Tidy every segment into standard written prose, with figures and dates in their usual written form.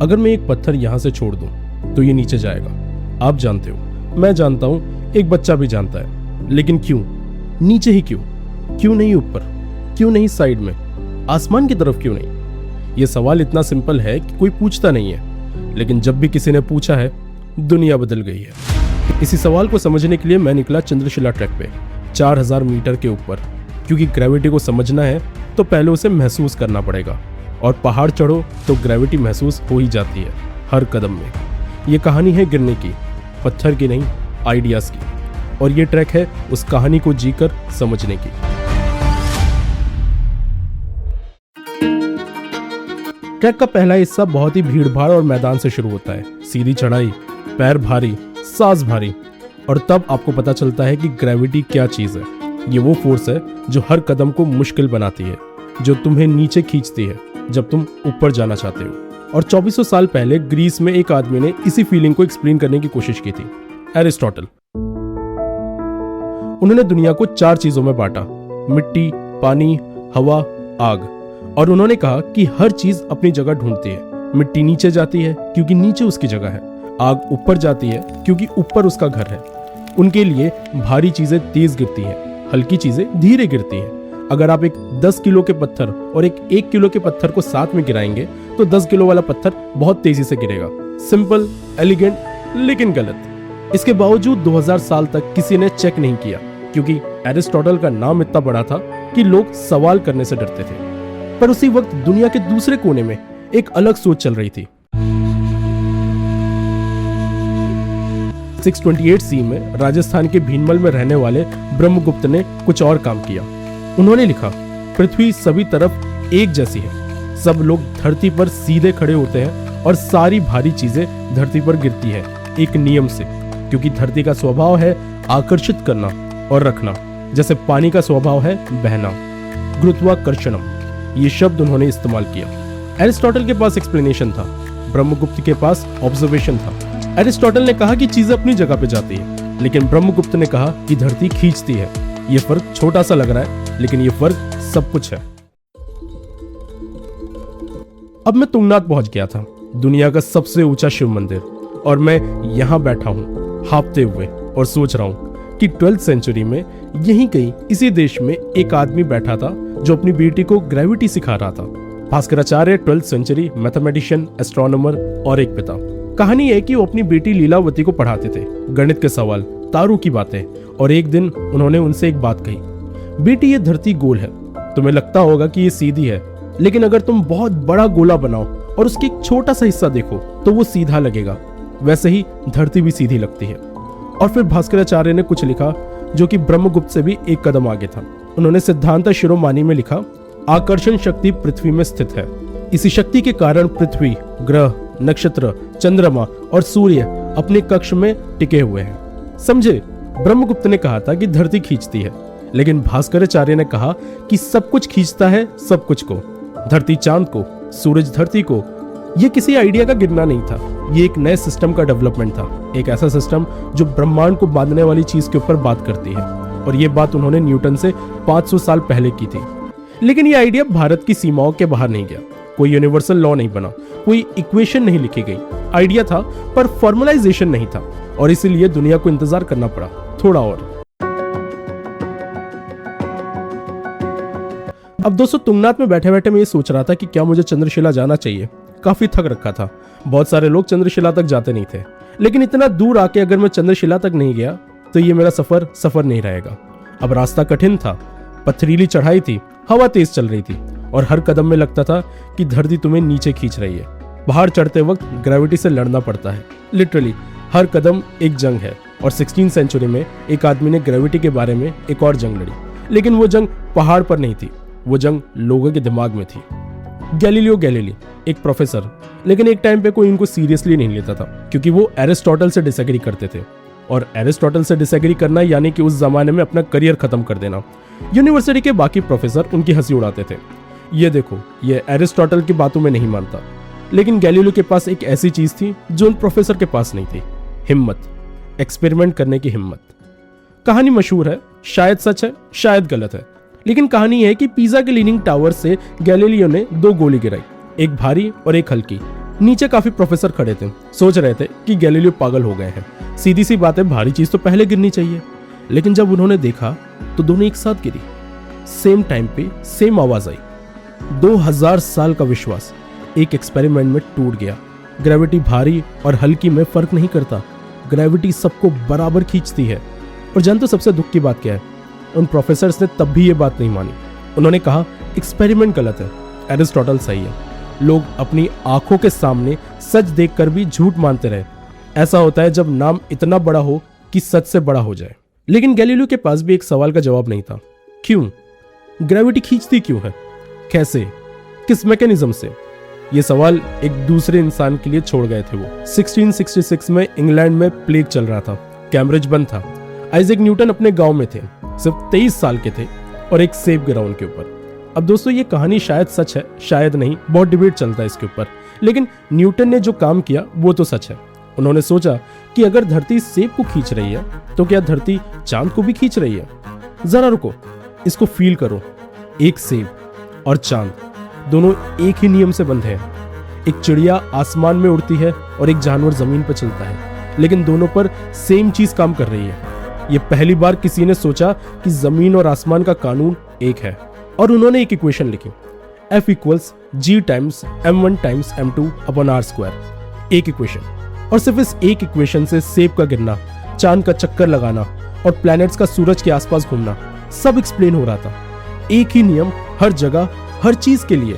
अगर मैं एक पत्थर यहाँ से छोड़ दूं तो ये नीचे जाएगा। आप जानते हो, मैं जानता हूँ, एक बच्चा भी जानता है। लेकिन क्यों नीचे ही? क्यों नहीं ऊपर? क्यों नहीं साइड में? आसमान की तरफ क्यों नहीं? ये सवाल इतना सिंपल है कि कोई पूछता नहीं है, लेकिन जब भी किसी ने पूछा है, दुनिया बदल गई है। इसी सवाल को समझने के लिए मैं निकला चंद्रशिला ट्रैक पे 4000 मीटर के ऊपर, क्योंकि ग्रेविटी को समझना है तो पहले उसे महसूस करना पड़ेगा। और पहाड़ चढ़ो तो ग्रेविटी महसूस हो ही जाती है हर कदम में। ये कहानी है गिरने की, पत्थर की नहीं, आइडियाज की। और ये ट्रैक है उस कहानी को जीकर समझने की। ट्रैक का पहला हिस्सा बहुत ही भीड़भाड़ और मैदान से शुरू होता है। सीधी चढ़ाई, पैर भारी, सांस भारी, और तब आपको पता चलता है कि ग्रेविटी क्या चीज है। ये वो फोर्स है जो हर कदम को मुश्किल बनाती है, जो तुम्हें नीचे खींचती है जब तुम ऊपर जाना चाहते हो। और 2400 साल पहले ग्रीस में एक आदमी ने इसी फीलिंग को एक्सप्लेन करने की कोशिश की थी, एरिस्टोटल। उन्होंने दुनिया को 4 चीजों में बांटा, मिट्टी, पानी, हवा, आग। और उन्होंने कहा कि हर चीज अपनी जगह ढूंढती है। मिट्टी नीचे जाती है क्योंकि नीचे उसकी जगह है, आग ऊपर जाती है क्योंकि ऊपर उसका घर है। उनके लिए भारी चीजें तेज गिरती हैं, हल्की चीजें धीरे गिरती हैं। अगर आप एक 10 किलो के पत्थर और एक 1 किलो के पत्थर को साथ में गिराएंगे तो 10 किलो वाला पत्थर बहुत तेजी से गिरेगा। सिंपल, एलिगेंट, लेकिन गलत। इसके बावजूद 2000 साल तक किसी ने चेक नहीं किया, क्योंकि एरिस्टोटल का नाम इतना बड़ा था कि लोग सवाल करने से डरते थे। पर उसी वक्त दुनिया के दूसरे कोने में एक अलग सोच चल रही थी। 628 सी में राजस्थान के भीनमल में रहने वाले ब्रह्मगुप्त ने कुछ और काम किया। उन्होंने लिखा, पृथ्वी सभी तरफ एक जैसी है। सब लोग धरती पर सीधे खड़े होते हैं और सारी भारी चीजें धरती पर गिरती है एक नियम से, क्योंकि धरती का स्वभाव है आकर्षित करना और रखना, जैसे पानी का स्वभाव है बहना। गुरुत्वाकर्षणम, ये शब्द उन्होंने इस्तेमाल किया। एरिस्टोटल के पास एक्सप्लेनेशन था, ब्रह्मगुप्त के पास ऑब्जर्वेशन था। एरिस्टोटल ने कहा कि चीजें अपनी जगह पे जाती है, लेकिन ब्रह्मगुप्त ने कहा कि धरती खींचती है। ये फर्क छोटा सा लग रहा है, लेकिन ये फर्क सब कुछ है। अब मैं तुंगनाथ पहुंच गया था, दुनिया का सबसे ऊंचा शिव मंदिर, और मैं यहां बैठा हूं हांफते हुए और सोच रहा हूं कि 12th सेंचुरी में यहीं कहीं इसी देश में एक आदमी बैठा था जो अपनी बेटी को ग्रेविटी सिखा रहा था। Bhaskaracharya 12th century mathematician, astronomer और एक पिता। कहानी है कि वो अपनी बेटी लीलावती को पढ़ाते थे, गणित के सवाल, तारों की बातें। और एक दिन उन्होंने उनसे एक बात कही, बेटी ये धरती गोल है, तुम्हें लगता होगा कि ये सीधी है, लेकिन अगर तुम बहुत बड़ा गोला बनाओ और उसकी एक छोटा सा हिस्सा देखो तो वो सीधा लगेगा। वैसे ही धरती भी सीधी लगती है। और फिर भास्कराचार्य ने कुछ लिखा जो कि ब्रह्मगुप्त से भी एक कदम आगे था। उन्होंने सिद्धांत शिरोमानी में लिखा, आकर्षण शक्ति पृथ्वी में स्थित है। इसी शक्ति के कारण पृथ्वी, ग्रह, नक्षत्र, चंद्रमा और सूर्य अपने कक्ष में टिके हुए हैं। समझे, ब्रह्मगुप्त ने कहा था कि धरती खींचती है, लेकिन भास्कराचार्य ने कहा कि सब कुछ खींचता है सब कुछ को, धरती चांद को, सूरज धरती को। यह किसी आइडिया का गिरना नहीं था, ये एक नए सिस्टम का डेवलपमेंट था, एक ऐसा सिस्टम जो ब्रह्मांड को बांधने वाली चीज के ऊपर बात करती है। और ये बात उन्होंने न्यूटन से 500 साल पहले की थी। लेकिन ये आइडिया भारत की सीमाओं के बाहर नहीं गया, कोई यूनिवर्सल लॉ नहीं बना, कोई इक्वेशन नहीं लिखी गई। आइडिया था पर फॉर्मलाइजेशन नहीं था, और इसीलिए दुनिया को इंतजार करना पड़ा थोड़ा और। अब दोस्तों, तुंगनाथ में बैठे बैठे मैं ये सोच रहा था कि क्या मुझे चंद्रशिला जाना चाहिए। काफी थक रखा था, बहुत सारे लोग चंद्रशिला तक जाते नहीं थे, लेकिन इतना दूर आके अगर मैं चंद्रशिला तक नहीं गया तो ये मेरा सफर नहीं रहेगा। अब रास्ता कठिन था, पथरीली चढ़ाई थी, हवा तेज चल रही थी, और हर कदम में लगता था कि धरती तुम्हें नीचे खींच रही है। पहाड़ चढ़ते वक्त ग्रेविटी से लड़ना पड़ता है, लिटरली हर कदम एक जंग है। और 16th सेंचुरी में एक आदमी ने ग्रेविटी के बारे में एक और जंग लड़ी, लेकिन वो जंग पहाड़ पर नहीं थी, वो जंग लोगों के दिमाग में थी। गैलीलियो गैलीली एक प्रोफेसर, लेकिन एक टाइम पे कोई इनको सीरियसली नहीं लेता था, क्योंकि वो एरिस्टोटल से डिसएग्री करते थे। और एरिस्टोटल से डिसएग्री करना यानी कि उस जमाने में अपना करियर खत्म कर देना। यूनिवर्सिटी के बाकी प्रोफेसर उनकी हंसी उड़ाते थे, ये देखो ये एरिस्टोटल की बातों में नहीं मानता। लेकिन गैलीलियो के पास एक ऐसी चीज थी जो उन प्रोफेसर के पास नहीं थी, हिम्मत, एक्सपेरिमेंट करने की हिम्मत। कहानी मशहूर है, शायद सच है शायद गलत है, लेकिन कहानी है कि पिज़ा के लीनिंग टावर से गैलीलियो ने 2 गोली गिराई, एक भारी और एक हल्की। नीचे काफी प्रोफेसर खड़े थे, सोच रहे थे कि गैलीलियो पागल हो गए हैं। सीधी सी बात है, भारी चीज तो पहले गिरनी चाहिए। लेकिन जब उन्होंने देखा तो दोनों एक साथ गिरी। सेम टाइम पे सेम आवाज आई। 2000 साल का विश्वास एक एक्सपेरिमेंट में टूट गया। ग्रेविटी भारी और हल्की में फर्क नहीं करता, ग्रेविटी सबको बराबर खींचती है। और जानते हो सबसे दुख की बात क्या है? उन प्रोफेसर्स ने तब भी ये बात नहीं मानी। उन्होंने कहा एक्सपेरिमेंट गलत है, एरिस्टोटल सही है। लोग अपनी आंखों के सामने सच देखकर भी झूठ मानते रहे। ऐसा होता है जब नाम इतना बड़ा हो कि सच से बड़ा हो जाए। लेकिन गैलीलियो के पास भी एक सवाल का जवाब नहीं था। क्यों? ग्रेविटी खींचती क्यों है? कैसे? किस मैकेनिज्म से? ये सवाल एक दूसरे इंसान के लिए छोड़ गए थे वो। 1666 में इंग्लैंड में प्लेग चल रहा था, कैम्ब्रिज बंद था। आइजैक न्यूटन अपने गांव में थे, सिर्फ 23 साल के थे और एक सेब गिरा उनके ऊपर। अब दोस्तों ये कहानी शायद सच है, शायद नहीं, बहुत डिबेट चलता है इसके ऊपर। लेकिन न्यूटन ने जो काम किया वो तो सच है। उन्होंने सोचा कि अगर धरती सेब को खींच रही है तो क्या धरती चांद को भी खींच रही है? जरा रुको, इसको फील करो। एक सेब और चांद दोनों एक ही नियम से बंधे हैं। एक चिड़िया आसमान में उड़ती है और एक जानवर जमीन पर चलता है, लेकिन दोनों पर सेम चीज काम कर रही है। ये पहली बार किसी ने सोचा कि जमीन और आसमान का कानून एक है। और उन्होंने एक इक्वेशन लिखी, F = G × m1 × m2 / r²। एक इक्वेशन, और सिर्फ इस एक इक्वेशन से सेब का गिरना, चांद का चक्कर लगाना और प्लैनेट्स का सूरज के आसपास घूमना सब एक्सप्लेन हो रहा था। एक ही नियम हर जगह, हर चीज के लिए।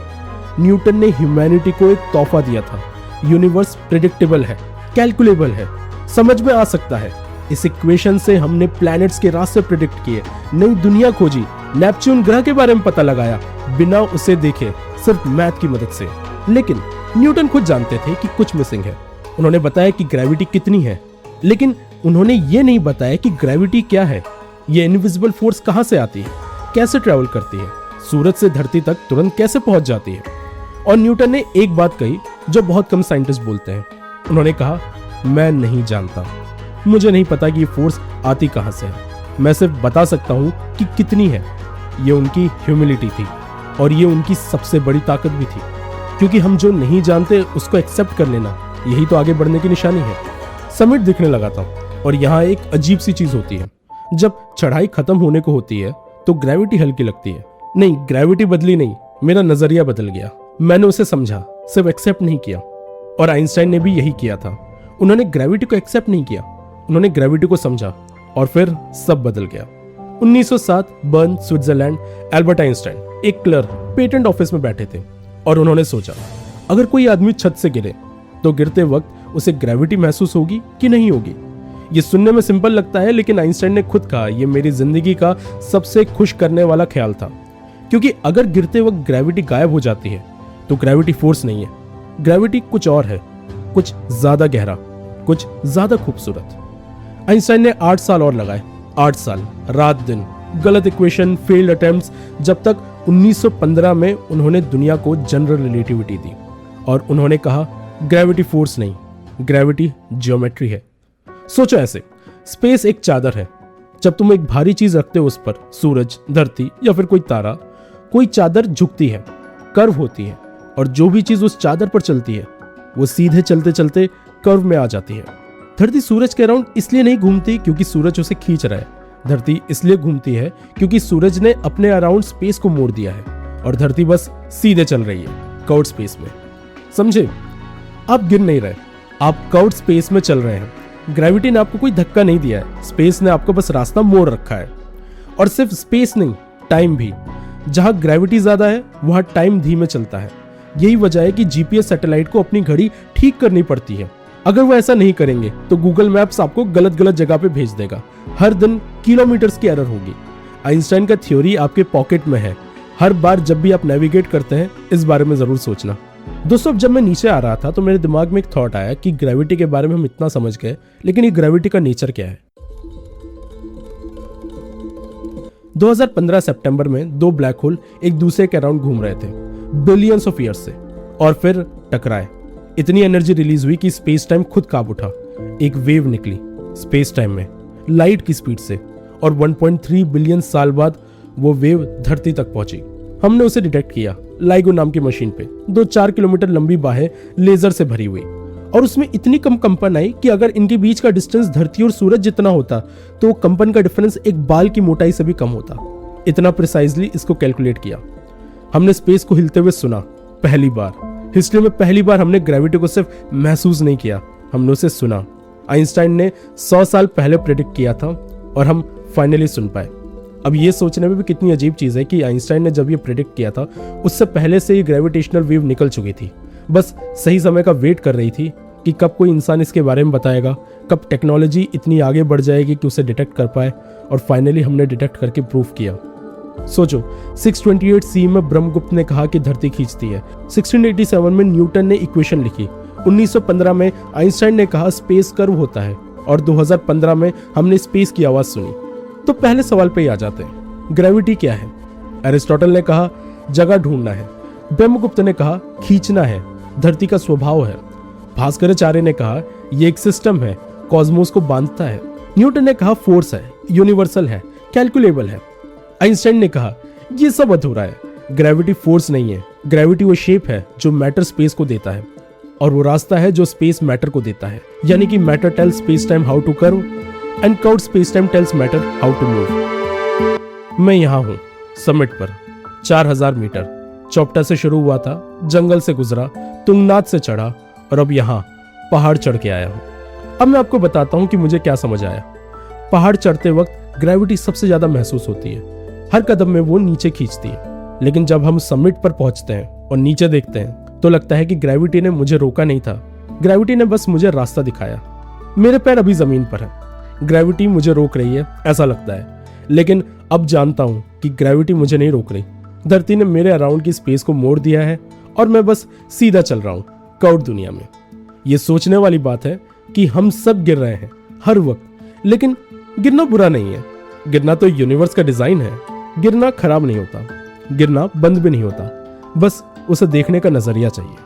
न्यूटन ने ह्यूमैनिटी को एक तोहफा दिया था। यूनिवर्स प्रेडिक्टेबल है, कैलकुलेबल है, समझ में आ सकता है। इस इक्वेशन से हमने प्लैनेट्स के रास्ते प्रेडिक्ट किए, नई दुनिया खोजी, नेपच्यून ग्रह के बारे में पता लगाया बिना उसे देखे, सिर्फ मैथ की मदद से। लेकिन न्यूटन खुद जानते थे कि कुछ मिसिंग है। उन्होंने बताया कि ग्रेविटी कितनी है, लेकिन उन्होंने ये नहीं बताया कि ग्रेविटी क्या है। ये इनविजिबल फोर्स कहां से आती है, कैसे ट्रेवल करती है, सूरज से धरती तक तुरंत कैसे पहुंच जाती है। और न्यूटन ने एक बात कही जो बहुत कम साइंटिस्ट बोलते हैं। उन्होंने कहा, मैं नहीं जानता, मुझे नहीं पता कि ये फोर्स आती कहां से है, मैं सिर्फ बता सकता हूं कि कितनी है। ये उनकी ह्यूमिलिटी थी और ये उनकी सबसे बड़ी ताकत भी थी, क्योंकि हम जो नहीं जानते उसको एक्सेप्ट कर लेना, यही तो आगे बढ़ने की निशानी है। समिट दिखने लगा था और यहाँ एक अजीब सी चीज होती है। जब चढ़ाई खत्म होने को होती है तो ग्रेविटी हल्की लगती है। नहीं, ग्रेविटी बदली नहीं, मेरा नजरिया बदल गया। मैंने उसे समझा, सिर्फ एक्सेप्ट नहीं किया। और आइंस्टाइन ने भी यही किया था। उन्होंने ग्रेविटी को एक्सेप्ट नहीं किया, उन्होंने ग्रेविटी को समझा और फिर सब बदल गया। 1907 बर्न, स्विट्जरलैंड। एल्बर्ट आइंस्टाइन एक क्लर्क पेटेंट ऑफिस में बैठे थे और उन्होंने सोचा, अगर कोई आदमी छत से गिरे तो गिरते वक्त उसे ग्रेविटी महसूस होगी कि नहीं होगी। ये सुनने में सिंपल लगता है, लेकिन आइंस्टाइन ने खुद कहा, यह मेरी जिंदगी का सबसे खुश करने वाला ख्याल था। क्योंकि अगर गिरते वक्त ग्रेविटी गायब हो जाती है तो ग्रेविटी फोर्स नहीं है, ग्रेविटी कुछ और है, कुछ ज्यादा गहरा, कुछ ज्यादा खूबसूरत। आइंस्टाइन ने 8 साल और लगाए, 8 साल रात दिन, गलत इक्वेशन, फेल्ड अटेम्प्ट्स, जब तक 1915 में उन्होंने दुनिया को जनरल रिलेटिविटी दी और उन्होंने कहा, ग्रेविटी फोर्स नहीं, ग्रेविटी ज्योमेट्री है। सोचो ऐसे, स्पेस एक चादर है। जब तुम एक भारी चीज रखते हो उस पर, सूरज, धरती या फिर कोई तारा, कोई चादर झुकती है, कर्व होती है, और जो भी चीज उस चादर पर चलती है वो सीधे चलते चलते कर्व में आ जाती है। धरती सूरज के अराउंड इसलिए नहीं घूमती क्योंकि सूरज उसे खींच रहा है, धरती इसलिए घूमती है क्योंकि सूरज ने अपने अराउंड स्पेस को मोड़ दिया है और धरती बस सीधे चल रही है कर्व्ड स्पेस में। समझे? आप गिर नहीं रहे, आप कर्व्ड स्पेस में चल रहे हैं। ग्रेविटी ने आपको कोई धक्का नहीं दिया है, स्पेस ने आपको बस रास्ता मोड़ रखा है। और सिर्फ स्पेस नहीं, टाइम भी। जहां ग्रेविटी ज्यादा है वहां टाइम धीमे चलता है। यही वजह है कि जीपीएस सैटेलाइट को अपनी घड़ी ठीक करनी पड़ती है। अगर वो ऐसा नहीं करेंगे तो गूगल मैप्स आपको गलत गलत जगह पे भेज देगा। हर दिन किलोमीटर्स की एरर होगी। आइंस्टाइन का थ्योरी आपके पॉकेट में है। हर बार जब भी आप नेविगेट करते हैं इस बारे में जरूर सोचना। दोस्तों, जब मैं नीचे आ रहा था तो मेरे दिमाग में एक थॉट आया कि ग्रेविटी के बारे में हम इतना समझ गए, लेकिन ये ग्रेविटी का नेचर क्या है। 2015 सितंबर में 2 ब्लैक होल एक दूसरे के अराउंड घूम रहे थे बिलियंस ऑफ ईयर्स से, और फिर टकराए। इतनी एनर्जी रिलीज हुई कि स्पेस टाइम खुद कांप उठा। एक वेव निकली स्पेस टाइम में लाइट की स्पीड से, और 1.3 बिलियन साल बाद वो वेव धरती तक पहुंची। हमने उसे डिटेक्ट किया लाइगो नाम की मशीन पे 2-4 किलोमीटर लंबी बाहें लेजर से भरी हुई, और उसमें इतनी कम कंपन आई कि अगर इनके बीच का डिस्टेंस धरती और सूरज जितना होता तो कंपन का डिफरेंस एक बाल की मोटाई से भी कम होता। इतना प्रिसाइजली इसको कैलकुलेट किया। हमने स्पेस को हिलते हुए सुना, पहली बार हिस्ट्री में पहली बार हमने ग्रेविटी को सिर्फ महसूस नहीं किया, हमने उसे सुना। आइंस्टाइन ने 100 साल पहले प्रेडिक्ट किया था और हम फाइनली सुन पाए। अब ये सोचने में भी कितनी अजीब चीज है कि आइंस्टाइन ने जब ये प्रेडिक्ट किया था उससे पहले से ही ग्रेविटेशनल वेव निकल चुकी थी, बस सही समय का वेट कर रही थी कि कब कोई इंसान इसके बारे में बताएगा, कब टेक्नोलॉजी इतनी आगे बढ़ जाएगी कि उसे डिटेक्ट कर पाए, और फाइनली हमने डिटेक्ट करके प्रूफ किया। सोचो, 628 सी में ब्रह्मगुप्त ने कहा कि धरती खींचती है, 1687 में न्यूटन ने इक्वेशन लिखी, 1915 में आइंस्टाइन ने कहा स्पेस कर्व होता है, और 2015 में हमने स्पेस की आवाज सुनी। तो पहले सवाल पे ही आ जाते हैं, ग्रेविटी क्या है? एरिस्टोटल ने कहा जगह ढूंढना है, ब्रह्मगुप्त ने कहा खींचना है, धरती का स्वभाव है, भास्कराचार्य ने कहा ये एक सिस्टम है, कॉस्मोस को बांधता है, न्यूटन ने कहा फोर्स है, यूनिवर्सल है, कैलकुलेबल है, आइंस्टाइन ने कहा ये सब अधूरा है, ग्रेविटी फोर्स नहीं है, ग्रेविटी वो शेप है जो मैटर स्पेस को देता है, और वो रास्ता है जो स्पेस मैटर को देता है। यानी कि matter tells space time how to curve and curve space time tells matter how to move. मैं यहाँ हूँ समिट पर, 4000 मीटर, चौपटा से शुरू हुआ था, जंगल से गुजरा, तुंगनाथ से चढ़ा, और अब यहाँ पहाड़ चढ़ के आया हूँ। अब मैं आपको बताता हूँ कि मुझे क्या समझ आया। पहाड़ चढ़ते वक्त ग्रेविटी सबसे ज्यादा महसूस होती है, हर कदम में वो नीचे खींचती है। लेकिन जब हम समिट पर पहुंचते हैं और नीचे देखते हैं तो लगता है कि ग्रेविटी ने मुझे रोका नहीं था, ग्रेविटी ने बस मुझे रास्ता दिखाया। मेरे पैर अभी जमीन पर है, ग्रेविटी मुझे रोक रही है ऐसा लगता है, लेकिन अब जानता हूं कि ग्रेविटी मुझे नहीं रोक रही। धरती ने मेरे अराउंड की स्पेस को मोड़ दिया है और मैं बस सीधा चल रहा हूं कर्व दुनिया में। ये सोचने वाली बात है कि हम सब गिर रहे हैं हर वक्त, लेकिन गिरना बुरा नहीं है, गिरना तो यूनिवर्स का डिजाइन है। गिरना खराब नहीं होता, गिरना बंद भी नहीं होता, बस उसे देखने का नजरिया चाहिए।